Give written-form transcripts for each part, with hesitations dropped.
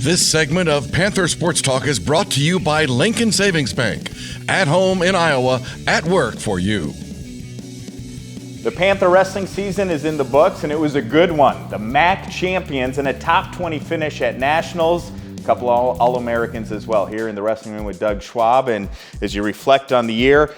This segment of Panther Sports Talk is brought to you by Lincoln Savings Bank. At home in Iowa, at work for you. The Panther wrestling season is in the books, and it was a good one. The MAC champions and a top 20 finish at Nationals. A couple All-Americans as well here in the wrestling room with Doug Schwab. And as you reflect on the year,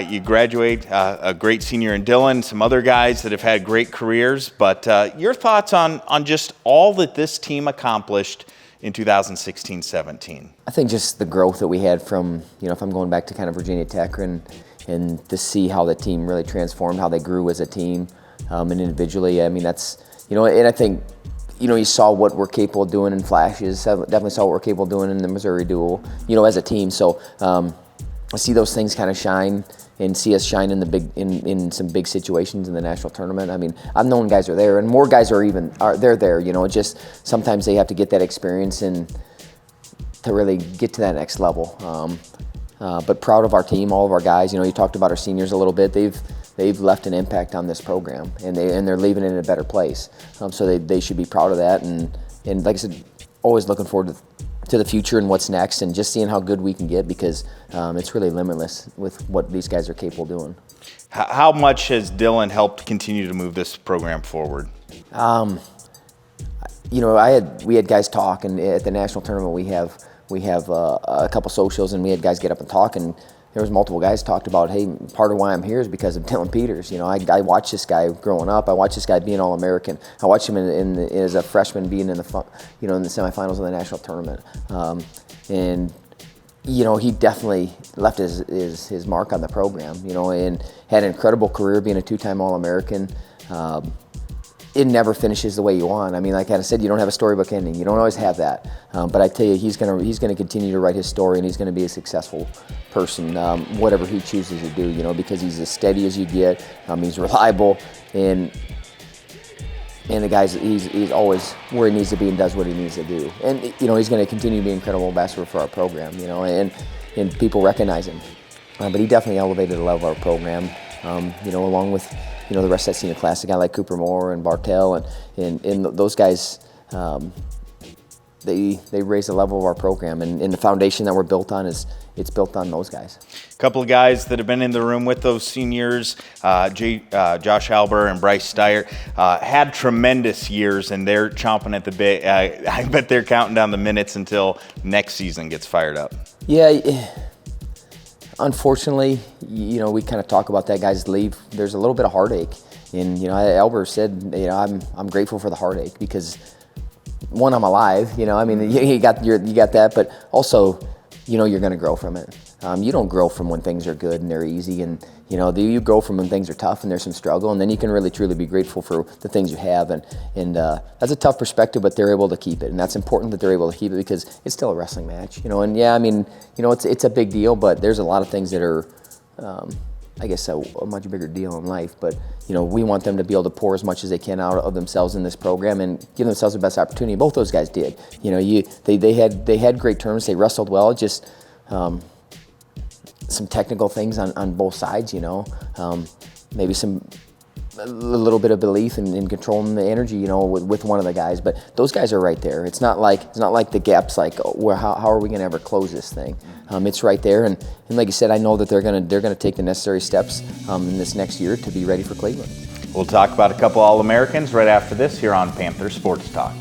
you graduate a great senior in Dylan, some other guys that have had great careers. But your thoughts on just all that this team accomplished in 2016-17? I think just the growth that we had from, if I'm going back to kind of Virginia Tech and to see how the team really transformed, how they grew as a team and individually. I mean, that's, and I think, you saw what we're capable of doing in flashes. Definitely saw what we're capable of doing in the Missouri Duel, as a team. So I see those things kind of shine and see us shine in in some big situations in the national tournament. I mean, I've known guys are there, and more guys they're there. Just sometimes they have to get that experience and to really get to that next level. But proud of our team, all of our guys. You talked about our seniors a little bit. They've left an impact on this program, and they're leaving it in a better place. So they should be proud of that. And like I said, always looking forward to the future and what's next, and just seeing how good we can get, because it's really limitless with what these guys are capable of doing. How much has Dylan helped continue to move this program forward? We had guys talk, and at the national tournament we have a couple socials, and we had guys get up and talk, and there was multiple guys talked about, hey, part of why I'm here is because of Dylan Peters. I watched this guy growing up. I watched this guy being All-American. I watched him as a freshman being in the semifinals of the national tournament. And he definitely left his mark on the program. And had an incredible career being a two-time All-American. It never finishes the way you want. I mean, like I said, you don't have a storybook ending. You don't always have that. But I tell you, he's gonna continue to write his story, and he's gonna be a successful person, whatever he chooses to do. Because he's as steady as you get. He's reliable, and the guy's he's always where he needs to be and does what he needs to do. And he's gonna continue to be an incredible ambassador for our program. And people recognize him. But he definitely elevated the level of our program. Along with the rest of that senior class, a guy like Cooper Moore and Bartell and those guys, they raised the level of our program, and the foundation that we're built on it's built on those guys. A couple of guys that have been in the room with those seniors, Josh Halber and Bryce Steyer, had tremendous years, and they're chomping at the bit. I bet they're counting down the minutes until next season gets fired up. Yeah. Unfortunately, we kind of talk about that, guys leave. There's a little bit of heartache, and Albert said, I'm grateful for the heartache, because one, I'm alive. I mean, you got that, but also, you're going to grow from it. You don't grow from when things are good and they're easy, and you grow from when things are tough and there's some struggle, and then you can really truly be grateful for the things you have, and that's a tough perspective, but they're able to keep it, and that's important that they're able to keep it, because it's still a wrestling match, and yeah, I mean, it's a big deal, but there's a lot of things that are, I guess, a much bigger deal in life, but we want them to be able to pour as much as they can out of themselves in this program and give themselves the best opportunity. Both those guys did. They had great terms. They wrestled well. Just some technical things on both sides. Maybe a little bit of belief in controlling the energy. With one of the guys. But those guys are right there. It's not like the gap's like, how are we going to ever close this thing? It's right there, and like you said, I know that they're gonna take the necessary steps in this next year to be ready for Cleveland. We'll talk about a couple All-Americans right after this here on Panther Sports Talk.